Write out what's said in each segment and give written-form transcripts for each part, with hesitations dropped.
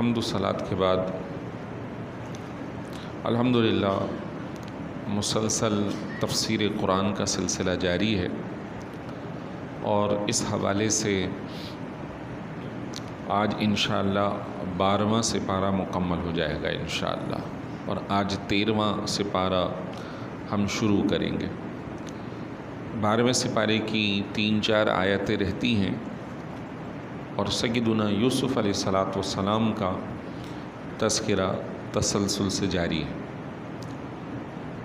حمد و صلات کے بعد الحمدللہ مسلسل تفسیر قرآن کا سلسلہ جاری ہے، اور اس حوالے سے آج انشاءاللہ 12واں سپارہ مکمل ہو جائے گا انشاءاللہ، اور آج 13واں سپارہ ہم شروع کریں گے۔ 12ویں سپارے کی 3-4 آیتیں رہتی ہیں، اور سیدنا یوسف علیہ السلام کا تذکرہ تسلسل سے جاری ہے۔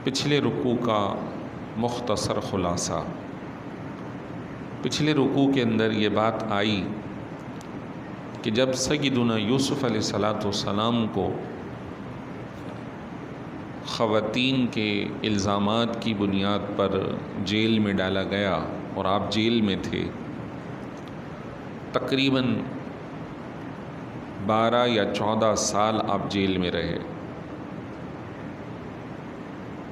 پچھلے رکوع کا مختصر خلاصہ، پچھلے رکوع کے اندر یہ بات آئی کہ جب سیدنا یوسف علیہ السلام کو خواتین کے الزامات کی بنیاد پر جیل میں ڈالا گیا، اور آپ جیل میں تھے، تقریباً 12 یا 14 سال آپ جیل میں رہے۔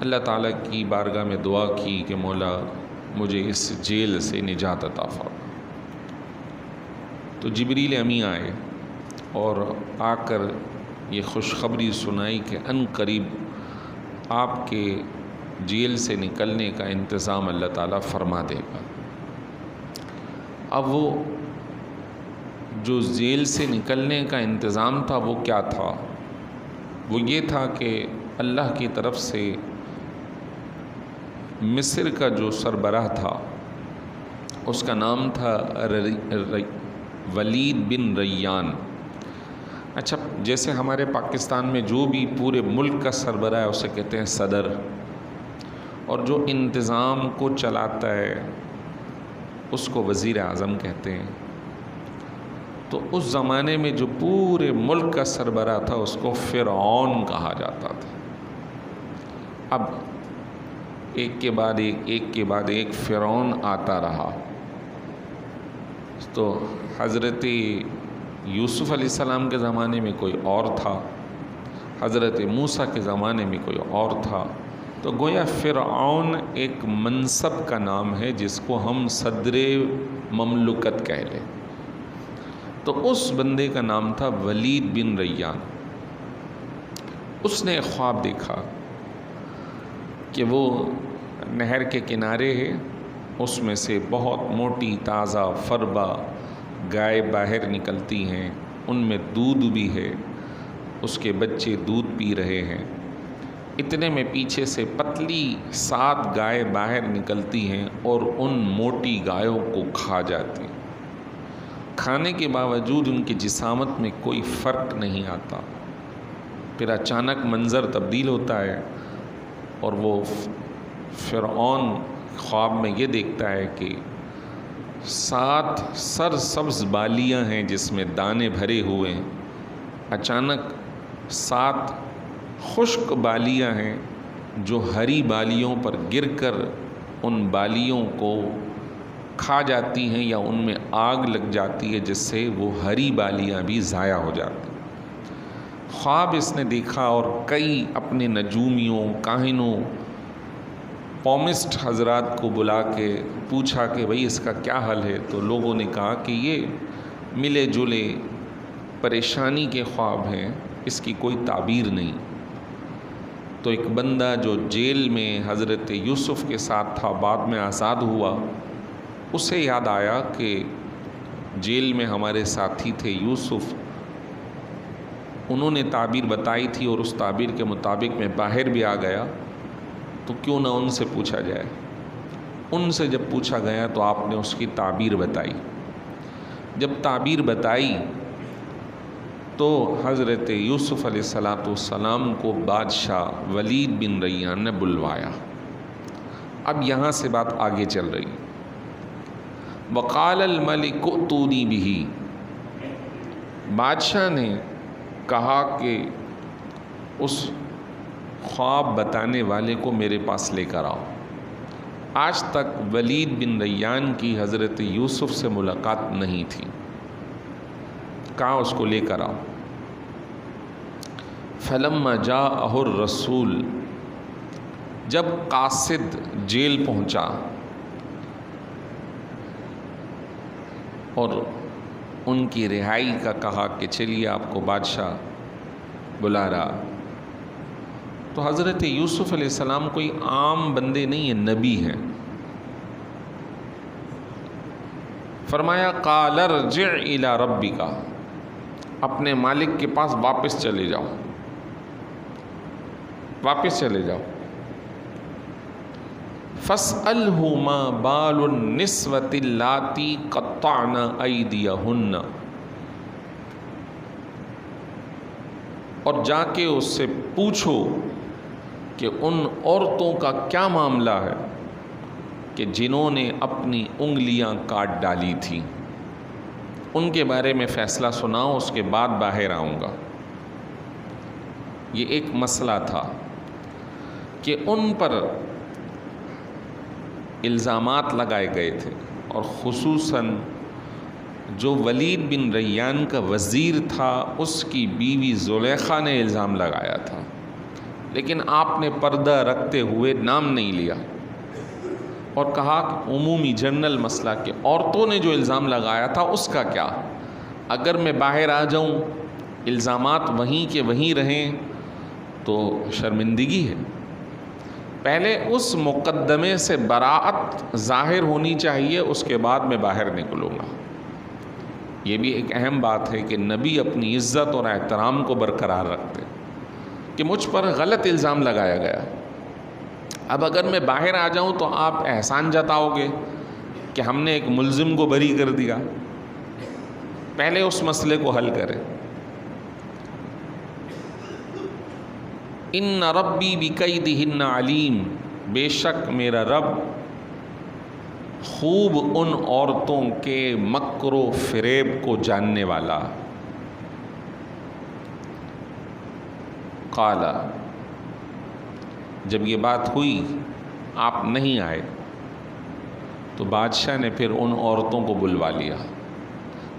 اللہ تعالیٰ کی بارگاہ میں دعا کی کہ مولا مجھے اس جیل سے نجات عطا فرما۔ تو جبریل امین آئے اور آ کر یہ خوشخبری سنائی کہ ان قریب آپ کے جیل سے نکلنے کا انتظام اللہ تعالیٰ فرما دے گا۔ اب وہ جو جیل سے نکلنے کا انتظام تھا وہ کیا تھا؟ وہ یہ تھا کہ اللہ کی طرف سے مصر کا جو سربراہ تھا اس کا نام تھا ولید بن ریان۔ اچھا، جیسے ہمارے پاکستان میں جو بھی پورے ملک کا سربراہ ہے اسے کہتے ہیں صدر، اور جو انتظام کو چلاتا ہے اس کو وزیر اعظم کہتے ہیں۔ تو اس زمانے میں جو پورے ملک کا سربراہ تھا اس کو فرعون کہا جاتا تھا۔ اب ایک کے بعد ایک فرعون آتا رہا۔ تو حضرت یوسف علیہ السلام کے زمانے میں کوئی اور تھا، حضرت موسیٰ کے زمانے میں کوئی اور تھا۔ تو گویا فرعون ایک منصب کا نام ہے جس کو ہم صدر مملکت کہہ لیں۔ تو اس بندے کا نام تھا ولید بن ریان۔ اس نے ایک خواب دیکھا کہ وہ نہر کے کنارے ہے، اس میں سے بہت موٹی تازہ فربا گائے باہر نکلتی ہیں، ان میں دودھ بھی ہے، اس کے بچے دودھ پی رہے ہیں۔ اتنے میں پیچھے سے پتلی 7 گائے باہر نکلتی ہیں اور ان موٹی گایوں کو کھا جاتی ہیں۔ کھانے کے باوجود ان کی جسامت میں کوئی فرق نہیں آتا۔ پھر اچانک منظر تبدیل ہوتا ہے، اور وہ فرعون خواب میں یہ دیکھتا ہے کہ 7 سرسبز بالیاں ہیں جس میں دانے بھرے ہوئے ہیں۔ اچانک 7 خشک بالیاں ہیں جو ہری بالیوں پر گر کر ان بالیوں کو کھا جاتی ہیں یا ان میں آگ لگ جاتی ہے، جس سے وہ ہری بالیاں بھی ضائع ہو جاتی ہیں۔ خواب اس نے دیکھا اور کئی اپنے نجومیوں، کاہنوں، پومسٹ حضرات کو بلا کے پوچھا کہ بھئی اس کا کیا حل ہے؟ تو لوگوں نے کہا کہ یہ ملے جلے پریشانی کے خواب ہیں، اس کی کوئی تعبیر نہیں۔ تو ایک بندہ جو جیل میں حضرت یوسف کے ساتھ تھا، بعد میں آزاد ہوا، اسے یاد آیا کہ جیل میں ہمارے ساتھی تھے یوسف، انہوں نے تعبیر بتائی تھی اور اس تعبیر کے مطابق میں باہر بھی آ گیا، تو کیوں نہ ان سے پوچھا جائے۔ ان سے جب پوچھا گیا تو آپ نے اس کی تعبیر بتائی۔ جب تعبیر بتائی تو حضرت یوسف علیہ السلام کو بادشاہ ولید بن ریان نے بلوایا۔ اب یہاں سے بات آگے چل رہی۔ وقال الملک ائتونی بہ، بادشاہ نے کہا کہ اس خواب بتانے والے کو میرے پاس لے کر آؤ۔ آج تک ولید بن ریان کی حضرت یوسف سے ملاقات نہیں تھی، کہا اس کو لے کر آؤ۔ فلما جاءہ الرسول، جب قاصد جیل پہنچا اور ان کی رہائی کا کہا کہ چلیے آپ کو بادشاہ بلا رہا۔ تو حضرت یوسف علیہ السلام کوئی عام بندے نہیں ہیں، نبی ہیں۔ فرمایا قال ارجع الی ربک، اپنے مالک کے پاس واپس چلے جاؤ، واپس چلے جاؤ۔ فاسألہ ما بال النسوۃ اللاتی قطعن ایدیہن، اور جا کے اس سے پوچھو کہ ان عورتوں کا کیا معاملہ ہے کہ جنہوں نے اپنی انگلیاں کاٹ ڈالی تھیں، ان کے بارے میں فیصلہ سناؤ، اس کے بعد باہر آؤں گا۔ یہ ایک مسئلہ تھا کہ ان پر الزامات لگائے گئے تھے، اور خصوصاً جو ولید بن ریان کا وزیر تھا اس کی بیوی زلیخا نے الزام لگایا تھا، لیکن آپ نے پردہ رکھتے ہوئے نام نہیں لیا اور کہا کہ عمومی جنرل مسئلہ کہ عورتوں نے جو الزام لگایا تھا اس کا کیا، اگر میں باہر آ جاؤں الزامات وہیں کے وہیں رہیں تو شرمندگی ہے، پہلے اس مقدمے سے براعت ظاہر ہونی چاہیے، اس کے بعد میں باہر نکلوں گا۔ یہ بھی ایک اہم بات ہے کہ نبی اپنی عزت اور احترام کو برقرار رکھتے کہ مجھ پر غلط الزام لگایا گیا، اب اگر میں باہر آ جاؤں تو آپ احسان جتاؤ گے کہ ہم نے ایک ملزم کو بری کر دیا، پہلے اس مسئلے کو حل کریں۔ ان ربی بکیدہن علیم، بے شک میرا رب خوب ان عورتوں کے مکر و فریب کو جاننے والا۔ قال، جب یہ بات ہوئی آپ نہیں آئے تو بادشاہ نے پھر ان عورتوں کو بلوا لیا۔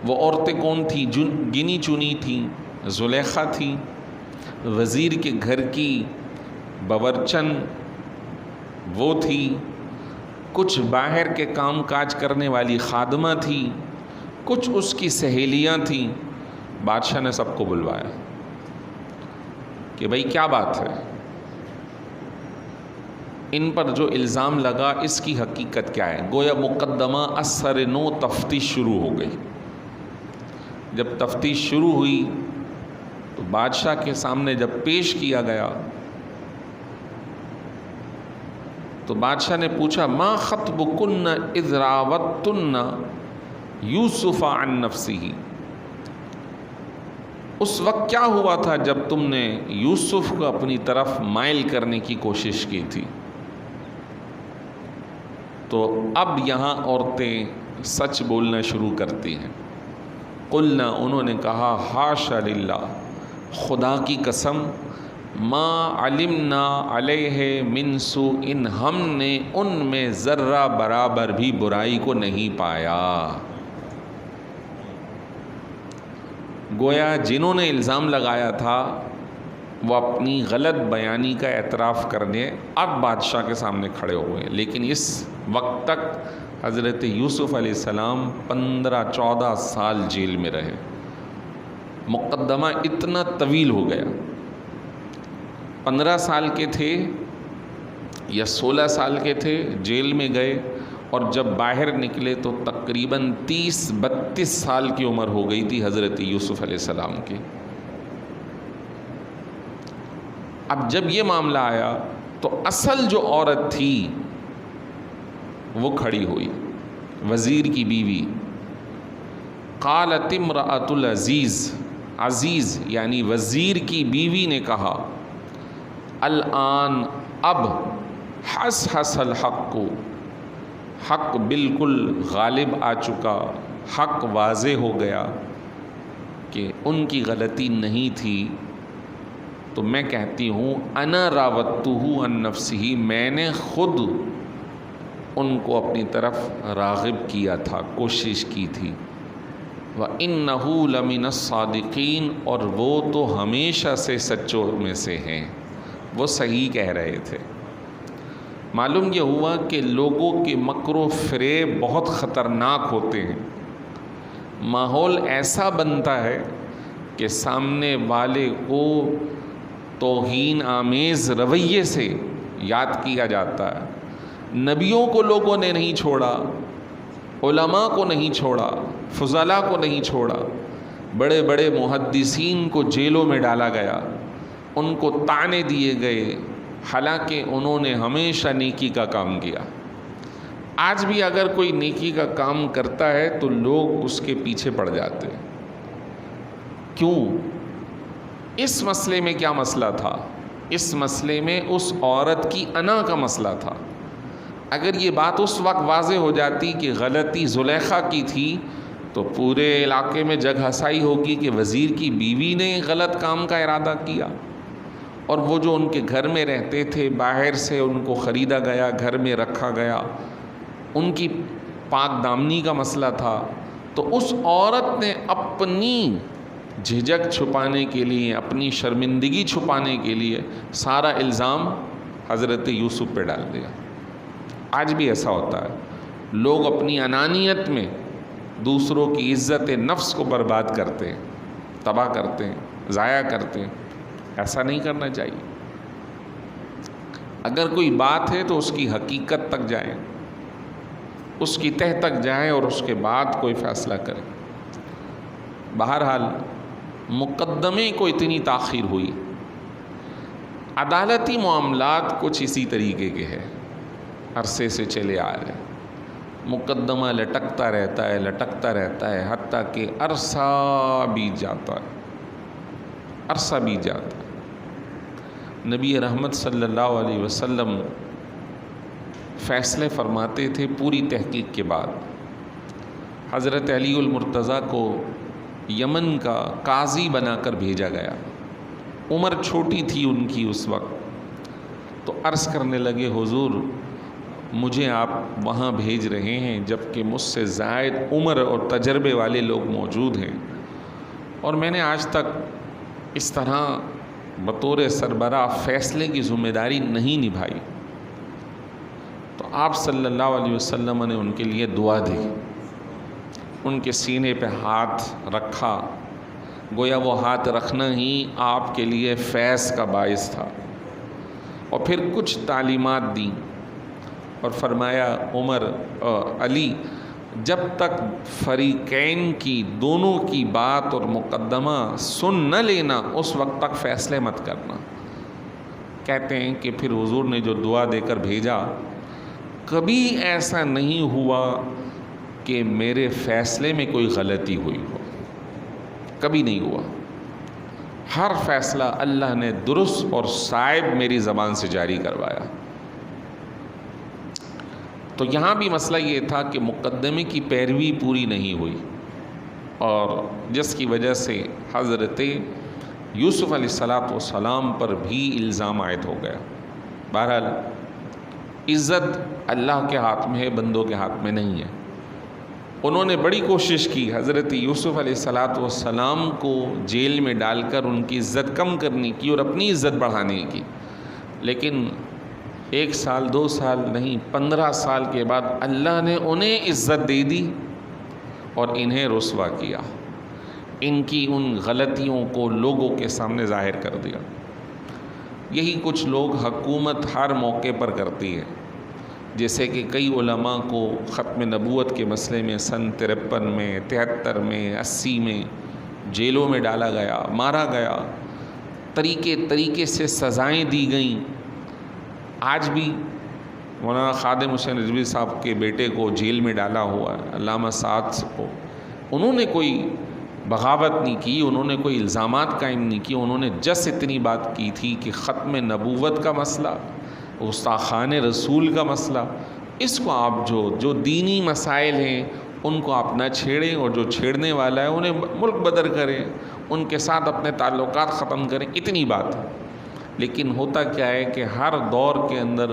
وہ عورتیں کون تھیں؟ گنی چنی تھیں، زلیخا تھی، وزیر کے گھر کی باورچن وہ تھی، کچھ باہر کے کام کاج کرنے والی خادمہ تھی، کچھ اس کی سہیلیاں تھیں۔ بادشاہ نے سب کو بلوایا کہ بھئی کیا بات ہے، ان پر جو الزام لگا اس کی حقیقت کیا ہے؟ گویا مقدمہ اثر نو تفتیش شروع ہو گئی۔ جب تفتیش شروع ہوئی تو بادشاہ کے سامنے جب پیش کیا گیا تو بادشاہ نے پوچھا ما خطبکن اذ راوتن یوسف عن نفسہ، اس وقت کیا ہوا تھا جب تم نے یوسف کو اپنی طرف مائل کرنے کی کوشش کی تھی؟ تو اب یہاں عورتیں سچ بولنا شروع کرتی ہیں۔ قلنا، انہوں نے کہا حاشا للہ، خدا کی قسم، ما علمنا علیہ من سوء، ہم نے ان میں ذرہ برابر بھی برائی کو نہیں پایا۔ گویا جنہوں نے الزام لگایا تھا وہ اپنی غلط بیانی کا اعتراف کرنے اب بادشاہ کے سامنے کھڑے ہوئے، لیکن اس وقت تک حضرت یوسف علیہ السلام 15-14 سال جیل میں رہے۔ مقدمہ اتنا طویل ہو گیا، 15 سال کے تھے یا 16 سال کے تھے، جیل میں گئے، اور جب باہر نکلے تو تقریباً 30-32 سال کی عمر ہو گئی تھی حضرت یوسف علیہ السلام کی۔ اب جب یہ معاملہ آیا تو اصل جو عورت تھی وہ کھڑی ہوئی، وزیر کی بیوی۔ قالت امرأۃ العزیز، عزیز یعنی وزیر کی بیوی نے کہا الآن، اب حس حس الحق، حق بالکل غالب آ چکا، حق واضح ہو گیا کہ ان کی غلطی نہیں تھی، تو میں کہتی ہوں انا راوتہ عن نفسہ، میں نے خود ان کو اپنی طرف راغب کیا تھا، کوشش کی تھی۔ وَإِنَّهُ لَمِنَ الصَّادِقِينَ، اور وہ تو ہمیشہ سے سچوں میں سے ہیں، وہ صحیح کہہ رہے تھے۔ معلوم یہ ہوا کہ لوگوں کے مکر و فریب بہت خطرناک ہوتے ہیں، ماحول ایسا بنتا ہے کہ سامنے والے کو توہین آمیز رویے سے یاد کیا جاتا ہے۔ نبیوں کو لوگوں نے نہیں چھوڑا، علماء کو نہیں چھوڑا، فضلاء کو نہیں چھوڑا، بڑے بڑے محدثین کو جیلوں میں ڈالا گیا، ان کو طعنے دیے گئے، حالانکہ انہوں نے ہمیشہ نیکی کا کام کیا۔ آج بھی اگر کوئی نیکی کا کام کرتا ہے تو لوگ اس کے پیچھے پڑ جاتے ہیں۔ کیوں؟ اس مسئلے میں کیا مسئلہ تھا؟ اس مسئلے میں اس عورت کی انا کا مسئلہ تھا۔ اگر یہ بات اس وقت واضح ہو جاتی کہ غلطی زلیخا کی تھی تو پورے علاقے میں جگ ہسائی ہوگی کہ وزیر کی بیوی نے غلط کام کا ارادہ کیا، اور وہ جو ان کے گھر میں رہتے تھے باہر سے ان کو خریدا گیا، گھر میں رکھا گیا، ان کی پاک دامنی کا مسئلہ تھا۔ تو اس عورت نے اپنی جھجک چھپانے کے لیے، اپنی شرمندگی چھپانے کے لیے سارا الزام حضرت یوسف پہ ڈال دیا۔ آج بھی ایسا ہوتا ہے، لوگ اپنی انانیت میں دوسروں کی عزت نفس کو برباد کرتے ہیں، تباہ کرتے ہیں، ضائع کرتے ہیں۔ ایسا نہیں کرنا چاہیے۔ اگر کوئی بات ہے تو اس کی حقیقت تک جائیں، اس کی تہ تک جائیں اور اس کے بعد کوئی فیصلہ کریں۔ بہرحال مقدمے کو اتنی تاخیر ہوئی۔ عدالتی معاملات کچھ اسی طریقے کے ہیں، عرصے سے چلے آ رہے ہیں۔ مقدمہ لٹکتا رہتا ہے حتیٰ کہ عرصہ بیت جاتا ہے۔ نبی رحمت صلی اللہ علیہ وسلم فیصلے فرماتے تھے پوری تحقیق کے بعد۔ حضرت علی المرتضیٰ کو یمن کا قاضی بنا کر بھیجا گیا۔ عمر چھوٹی تھی ان کی اس وقت، تو عرض کرنے لگے حضور مجھے آپ وہاں بھیج رہے ہیں جبکہ مجھ سے زائد عمر اور تجربے والے لوگ موجود ہیں، اور میں نے آج تک اس طرح بطور سربراہ فیصلے کی ذمہ داری نہیں نبھائی۔ تو آپ صلی اللہ علیہ وسلم نے ان کے لیے دعا دی، ان کے سینے پہ ہاتھ رکھا، گویا وہ ہاتھ رکھنا ہی آپ کے لیے فیض کا باعث تھا، اور پھر کچھ تعلیمات دیں اور فرمایا علی جب تک فریقین کی دونوں کی بات اور مقدمہ سن نہ لینا اس وقت تک فیصلے مت کرنا۔ کہتے ہیں کہ پھر حضور نے جو دعا دے کر بھیجا، کبھی ایسا نہیں ہوا کہ میرے فیصلے میں کوئی غلطی ہوئی ہو، کبھی نہیں ہوا۔ ہر فیصلہ اللہ نے درست اور صائب میری زبان سے جاری کروایا۔ تو یہاں بھی مسئلہ یہ تھا کہ مقدمے کی پیروی پوری نہیں ہوئی، اور جس کی وجہ سے حضرت یوسف علیہ السلام پر بھی الزام عائد ہو گیا۔ بہرحال عزت اللہ کے ہاتھ میں ہے، بندوں کے ہاتھ میں نہیں ہے۔ انہوں نے بڑی کوشش کی حضرت یوسف علیہ السلام کو جیل میں ڈال کر ان کی عزت کم کرنے کی اور اپنی عزت بڑھانے کی، لیکن 1 سال 2 سال نہیں 15 سال کے بعد اللہ نے انہیں عزت دے دی اور انہیں رسوا کیا، ان کی ان غلطیوں کو لوگوں کے سامنے ظاہر کر دیا۔ یہی کچھ لوگ حکومت ہر موقع پر کرتی ہے، جیسے کہ کئی علماء کو ختم نبوت کے مسئلے میں سن 53 میں 73 میں 80 میں جیلوں میں ڈالا گیا، مارا گیا، طریقے سے سزائیں دی گئیں۔ آج بھی مولانا خادم حسین رضوی صاحب کے بیٹے کو جیل میں ڈالا ہوا ہے، علامہ سعد کو۔ انہوں نے کوئی بغاوت نہیں کی، انہوں نے کوئی الزامات قائم نہیں کیے، انہوں نے جس اتنی بات کی تھی کہ ختم نبوت کا مسئلہ، گستاخان رسول کا مسئلہ، اس کو آپ جو دینی مسائل ہیں ان کو آپ نہ چھیڑیں، اور جو چھیڑنے والا ہے انہیں ملک بدر کریں، ان کے ساتھ اپنے تعلقات ختم کریں، اتنی بات ہے۔ لیکن ہوتا کیا ہے کہ ہر دور کے اندر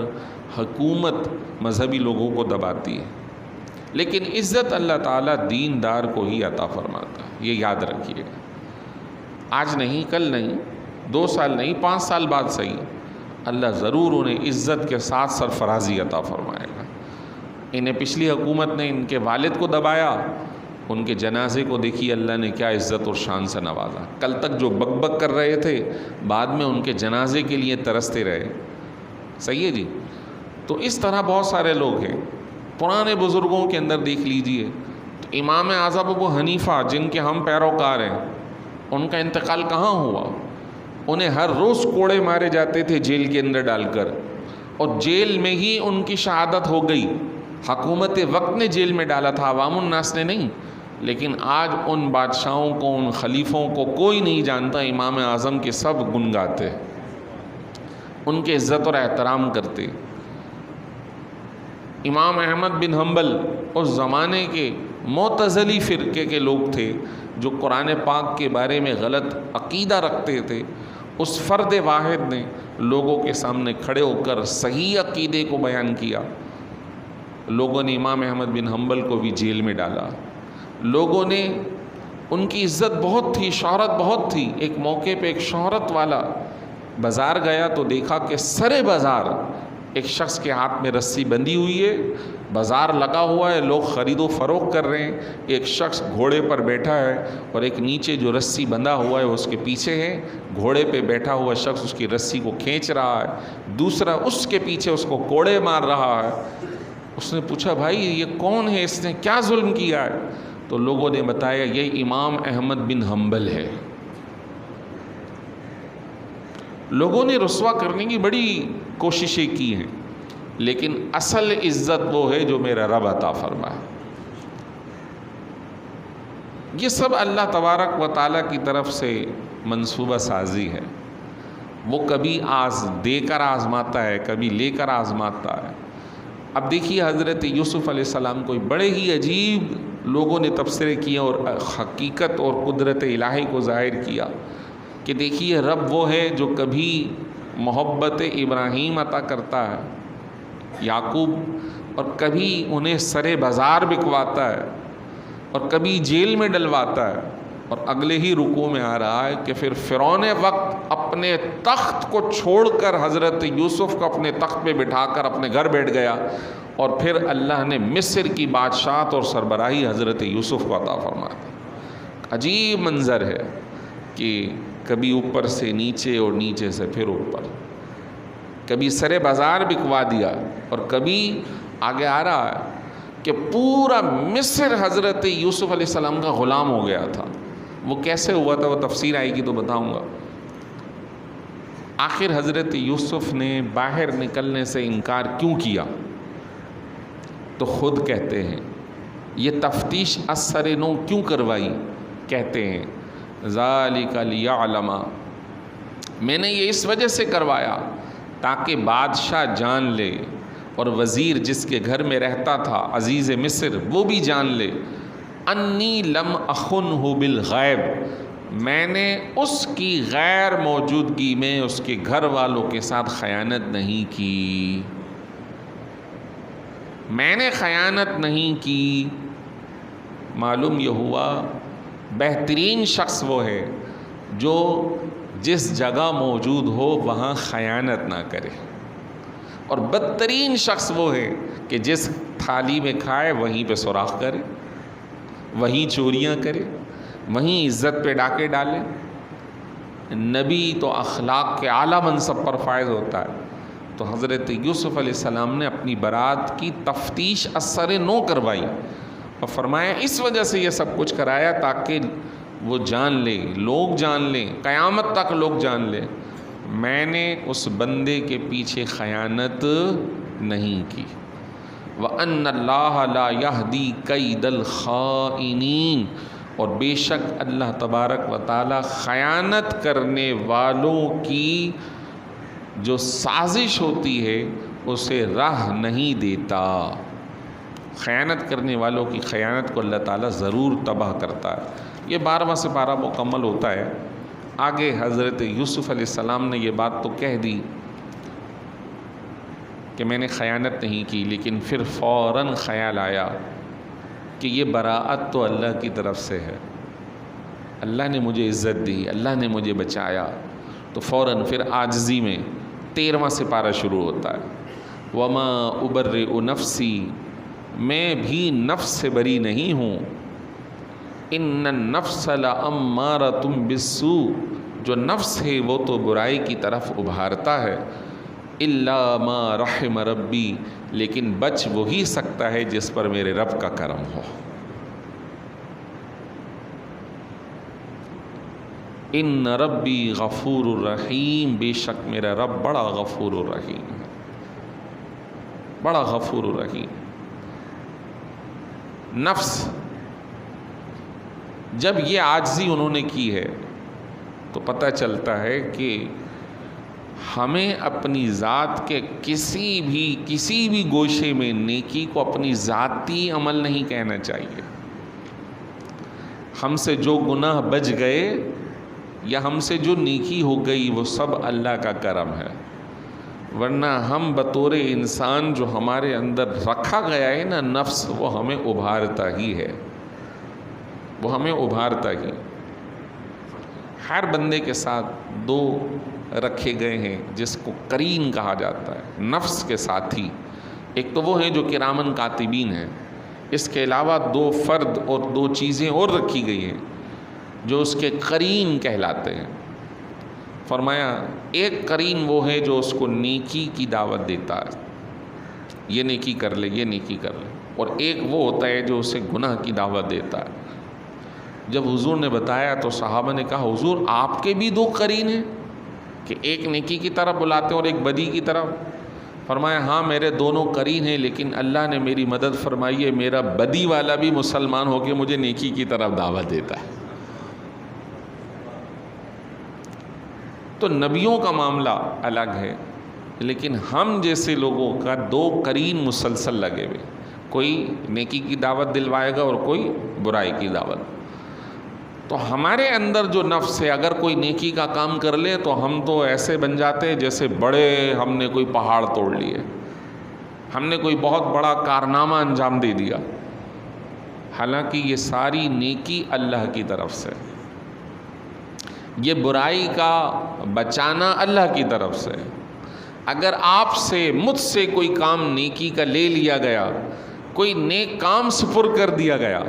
حکومت مذہبی لوگوں کو دباتی ہے، لیکن عزت اللہ تعالیٰ دیندار کو ہی عطا فرماتا ہے، یہ یاد رکھیے گا۔ آج نہیں، کل نہیں، 2 سال نہیں، 5 سال بعد صحیح، اللہ ضرور انہیں عزت کے ساتھ سرفرازی عطا فرمائے گا۔ انہیں پچھلی حکومت نے ان کے والد کو دبایا، ان کے جنازے کو دیکھیے اللہ نے کیا عزت اور شان سے نوازا. کل تک جو بک بک کر رہے تھے بعد میں ان کے جنازے کے لیے ترستے رہے. صحیح ہے جی. تو اس طرح بہت سارے لوگ ہیں. پرانے بزرگوں کے اندر دیکھ لیجئے تو امام اعظم ابو حنیفہ جن کے ہم پیروکار ہیں، ان کا انتقال کہاں ہوا؟ انہیں ہر روز کوڑے مارے جاتے تھے جیل کے اندر ڈال کر، اور جیل میں ہی ان کی شہادت ہو گئی. حکومت وقت نے جیل میں ڈالا تھا، عوام الناس نے نہیں. لیکن آج ان بادشاہوں کو، ان خلیفوں کو کوئی نہیں جانتا. امام اعظم کے سب گن گاتے، ان کے عزت اور احترام کرتے. امام احمد بن حنبل اس زمانے کے معتزلی فرقے کے لوگ تھے جو قرآن پاک کے بارے میں غلط عقیدہ رکھتے تھے. اس فرد واحد نے لوگوں کے سامنے کھڑے ہو کر صحیح عقیدے کو بیان کیا. لوگوں نے امام احمد بن حنبل کو بھی جیل میں ڈالا. لوگوں نے، ان کی عزت بہت تھی، شہرت بہت تھی. ایک موقع پہ ایک شہرت والا بازار گیا تو دیکھا کہ سرے بازار ایک شخص کے ہاتھ میں رسی بندھی ہوئی ہے، بازار لگا ہوا ہے، لوگ خرید و فروخت کر رہے ہیں. ایک شخص گھوڑے پر بیٹھا ہے اور ایک نیچے جو رسی بندھا ہوا ہے اس کے پیچھے ہے. گھوڑے پہ بیٹھا ہوا شخص اس کی رسی کو کھینچ رہا ہے، دوسرا اس کے پیچھے اس کو کوڑے مار رہا ہے. اس نے پوچھا بھائی یہ کون ہے، اس نے کیا ظلم کیا ہے؟ تو لوگوں نے بتایا یہ امام احمد بن حنبل ہے. لوگوں نے رسوا کرنے کی بڑی کوششیں کی ہیں، لیکن اصل عزت وہ ہے جو میرا رب عطا فرمائے. یہ سب اللہ تبارک و تعالیٰ کی طرف سے منصوبہ سازی ہے. وہ کبھی دے کر آزماتا ہے، کبھی لے کر آزماتا ہے. اب دیکھیے حضرت یوسف علیہ السلام کو بڑے ہی عجیب لوگوں نے تبصرے کیے اور حقیقت اور قدرت الہی کو ظاہر کیا کہ دیکھیے رب وہ ہے جو کبھی محبت ابراہیم عطا کرتا ہے یعقوب، اور کبھی انہیں سرے بازار بکواتا ہے، اور کبھی جیل میں ڈلواتا ہے. اور اگلے ہی رکوع میں آ رہا ہے کہ پھر فرعون وقت اپنے تخت کو چھوڑ کر حضرت یوسف کو اپنے تخت پہ بٹھا کر اپنے گھر بیٹھ گیا، اور پھر اللہ نے مصر کی بادشاہت اور سربراہی حضرت یوسف کو عطا فرمایا. عجیب منظر ہے کہ کبھی اوپر سے نیچے اور نیچے سے پھر اوپر، کبھی سرے بازار بکوا دیا، اور کبھی آگے آ رہا ہے کہ پورا مصر حضرت یوسف علیہ السلام کا غلام ہو گیا تھا. وہ کیسے ہوا تھا وہ تفسیر آئے گی تو بتاؤں گا. آخر حضرت یوسف نے باہر نکلنے سے انکار کیوں کیا؟ تو خود کہتے ہیں یہ تفتیش اثر نو کیوں کروائی؟ کہتے ہیں ذالک لیعلم، میں نے یہ اس وجہ سے کروایا تاکہ بادشاہ جان لے، اور وزیر جس کے گھر میں رہتا تھا عزیز مصر وہ بھی جان لے، انی لم اخنہ بالغیب، میں نے اس کی غیر موجودگی میں اس کے گھر والوں کے ساتھ خیانت نہیں کی. میں نے خیانت نہیں کی. معلوم یہ ہوا بہترین شخص وہ ہے جو جس جگہ موجود ہو وہاں خیانت نہ کرے، اور بدترین شخص وہ ہے کہ جس تھالی میں کھائے وہیں پہ سوراخ کرے، وہیں چوریاں کرے، وہیں عزت پہ ڈاکے ڈالے. نبی تو اخلاق کے اعلیٰ منصب پر فائز ہوتا ہے. تو حضرت یوسف علیہ السلام نے اپنی برات کی تفتیش اثر نو کروائی، اور فرمایا اس وجہ سے یہ سب کچھ کرایا تاکہ وہ جان لے، لوگ جان لیں، قیامت تک لوگ جان لیں میں نے اس بندے کے پیچھے خیانت نہیں کی. وَأَنَّ اللَّهَ لَا يَهْدِي كَيْدَ الْخَائِنِينَ، اور بے شک اللہ تبارک و تعالی خیانت کرنے والوں کی جو سازش ہوتی ہے اسے راہ نہیں دیتا. خیانت کرنے والوں کی خیانت کو اللہ تعالیٰ ضرور تباہ کرتا ہے. یہ 12واں سپارہ مکمل ہوتا ہے. آگے حضرت یوسف علیہ السلام نے یہ بات تو کہہ دی کہ میں نے خیانت نہیں کی، لیکن پھر فوراً خیال آیا کہ یہ براءت تو اللہ کی طرف سے ہے، اللہ نے مجھے عزت دی، اللہ نے مجھے بچایا. تو فوراً پھر عاجزی میں 13واں سپارہ شروع ہوتا ہے. وَمَا أُبَرِّئُ نَفْسِي، میں بھی نفس سے بری نہیں ہوں. ان النفس لامارۃ بالسوء، جو نفس ہے وہ تو برائی کی طرف ابھارتا ہے، الا ما رحم ربی، لیکن بچ وہی سکتا ہے جس پر میرے رب کا کرم ہو۔ ان ربی غفور الرحیم، بے شک میرا رب بڑا غفور الرحیم ہے، بڑا غفور الرحیم۔ نفس جب یہ عاجزی انہوں نے کی ہے تو پتہ چلتا ہے کہ ہمیں اپنی ذات کے کسی بھی گوشے میں نیکی کو اپنی ذاتی عمل نہیں کہنا چاہیے۔ ہم سے جو گناہ بچ گئے یا ہم سے جو نیکی ہو گئی وہ سب اللہ کا کرم ہے، ورنہ ہم بطور انسان جو ہمارے اندر رکھا گیا ہے نا نفس، وہ ہمیں ابھارتا ہی ہے، وہ ہمیں ابھارتا ہی۔ ہر بندے کے ساتھ دو رکھے گئے ہیں جس کو قرین کہا جاتا ہے، نفس کے ساتھی۔ ایک تو وہ ہیں جو کرامن کاتبین ہیں، اس کے علاوہ دو فرد اور دو چیزیں اور رکھی گئی ہیں جو اس کے قرین کہلاتے ہیں۔ فرمایا ایک قرین وہ ہے جو اس کو نیکی کی دعوت دیتا ہے، یہ نیکی کر لے، یہ نیکی کر لے، اور ایک وہ ہوتا ہے جو اسے گناہ کی دعوت دیتا ہے۔ جب حضور نے بتایا تو صحابہ نے کہا حضور آپ کے بھی دو قرین ہیں کہ ایک نیکی کی طرف بلاتے ہیں اور ایک بدی کی طرف؟ فرمایا ہاں میرے دونوں قرین ہیں، لیکن اللہ نے میری مدد فرمائی ہے، میرا بدی والا بھی مسلمان ہو کے مجھے نیکی کی طرف دعوت دیتا ہے۔ تو نبیوں کا معاملہ الگ ہے، لیکن ہم جیسے لوگوں کا دو قرین مسلسل لگے ہوئے، کوئی نیکی کی دعوت دلوائے گا اور کوئی برائی کی دعوت۔ تو ہمارے اندر جو نفس ہے اگر کوئی نیکی کا کام کر لے تو ہم تو ایسے بن جاتے ہیں جیسے بڑے ہم نے کوئی پہاڑ توڑ لیے، ہم نے کوئی بہت بڑا کارنامہ انجام دے دیا، حالانکہ یہ ساری نیکی اللہ کی طرف سے، یہ برائی کا بچانا اللہ کی طرف سے۔ اگر آپ سے مجھ سے کوئی کام نیکی کا لے لیا گیا، کوئی نیک کام سپر کر دیا گیا،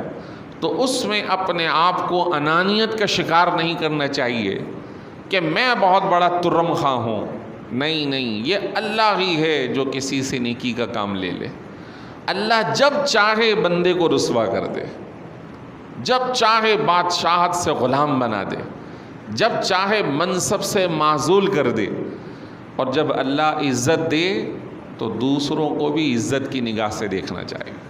تو اس میں اپنے آپ کو انانیت کا شکار نہیں کرنا چاہیے کہ میں بہت بڑا ترم خواہ ہوں۔ نہیں، یہ اللہ ہی ہے جو کسی سے نیکی کا کام لے لے۔ اللہ جب چاہے بندے کو رسوا کر دے، جب چاہے بادشاہت سے غلام بنا دے، جب چاہے منصب سے معزول کر دے، اور جب اللہ عزت دے تو دوسروں کو بھی عزت کی نگاہ سے دیکھنا چاہیے،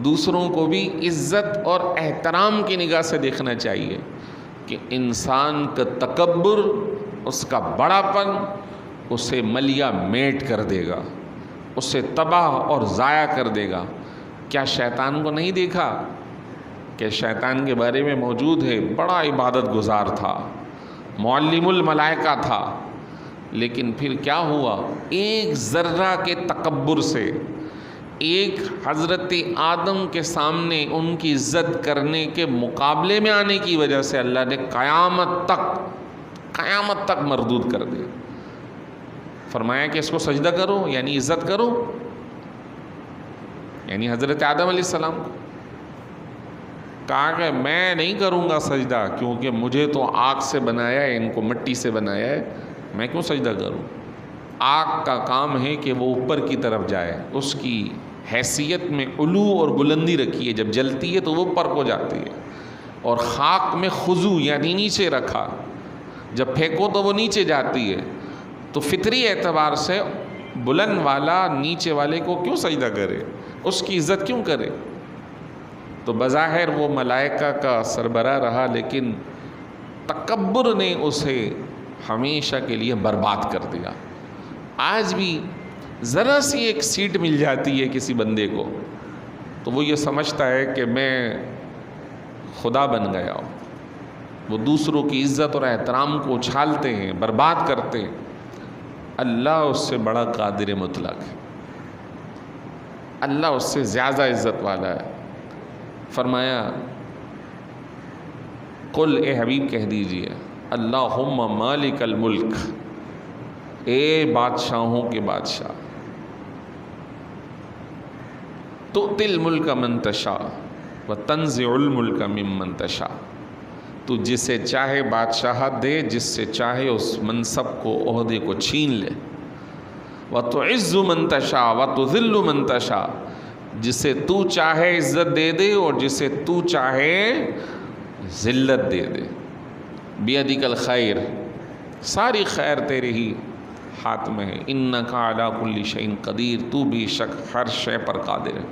دوسروں کو بھی عزت اور احترام کی نگاہ سے دیکھنا چاہیے کہ انسان کا تکبر، اس کا بڑا پن اسے ملیا میٹ کر دے گا، اسے تباہ اور ضائع کر دے گا۔ کیا شیطان کو نہیں دیکھا کہ شیطان کے بارے میں موجود ہے بڑا عبادت گزار تھا، معلم الملائکہ تھا، لیکن پھر کیا ہوا؟ ایک ذرہ کے تکبر سے، ایک حضرت آدم کے سامنے ان کی عزت کرنے کے مقابلے میں آنے کی وجہ سے اللہ نے قیامت تک مردود کر دیا۔ فرمایا کہ اس کو سجدہ کرو، یعنی عزت کرو، یعنی حضرت آدم علیہ السلام کو کہا کہ میں نہیں کروں گا سجدہ، کیونکہ مجھے تو آگ سے بنایا ہے، ان کو مٹی سے بنایا ہے، میں کیوں سجدہ کروں؟ آگ کا کام ہے کہ وہ اوپر کی طرف جائے، اس کی حیثیت میں علو اور بلندی رکھی ہے، جب جلتی ہے تو وہ اوپر کو جاتی ہے، اور خاک میں خضوع یعنی نیچے رکھا، جب پھینکو تو وہ نیچے جاتی ہے۔ تو فطری اعتبار سے بلند والا نیچے والے کو کیوں سجدہ کرے، اس کی عزت کیوں کرے؟ تو بظاہر وہ ملائکہ کا سربراہ رہا، لیکن تکبر نے اسے ہمیشہ کے لیے برباد کر دیا۔ آج بھی ذرا سی ایک سیٹ مل جاتی ہے کسی بندے کو تو وہ یہ سمجھتا ہے کہ میں خدا بن گیا ہوں، وہ دوسروں کی عزت اور احترام کو اچھالتے ہیں، برباد کرتے ہیں۔ اللہ اس سے بڑا قادر مطلق ہے، اللہ اس سے زیادہ عزت والا ہے۔ فرمایا قل، اے حبیب کہہ دیجئے، اللہم مالک الملک، اے بادشاہوں کے بادشاہ، تؤتی الملک من تشاء، وَتَنزِعُ الْمُلْكَ مِمَّنْ تَشَاءُ، تو جسے چاہے بادشاہت دے، جس سے چاہے اس منصب کو، عہدے کو چھین لے۔ وَتُعِزُّ مَن تَشَاءُ وَتُذِلُّ مَن تَشَاءُ، جسے تو چاہے عزت دے دے اور جسے تو چاہے ذلت دے دے۔ بِیَدِکَ الْخَیْرُ، ساری خیر تیرے ہی ہاتھ میں ہے۔ اِنَّکَ عَلیٰ کُلِّ شَیْءٍ قدیر، تو بے شک ہر شے پر قادر ہے۔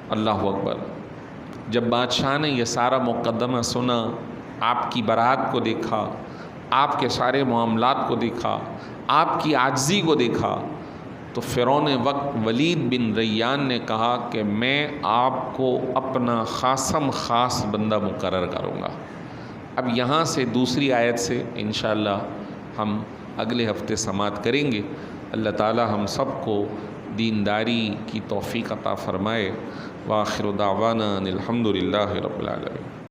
اللہ اکبر۔ جب بادشاہ نے یہ سارا مقدمہ سنا، آپ کی برات کو دیکھا، آپ کے سارے معاملات کو دیکھا، آپ کی عاجزی کو دیکھا، تو فرعون وقت ولید بن ریان نے کہا کہ میں آپ کو اپنا خاصم خاص بندہ مقرر کروں گا۔ اب یہاں سے دوسری آیت سے انشاءاللہ ہم اگلے ہفتے سماعت کریں گے۔ اللہ تعالی ہم سب کو دینداری کی توفیق عطا فرمائے۔ وآخر دعوانا الحمد للہ رب العالمین۔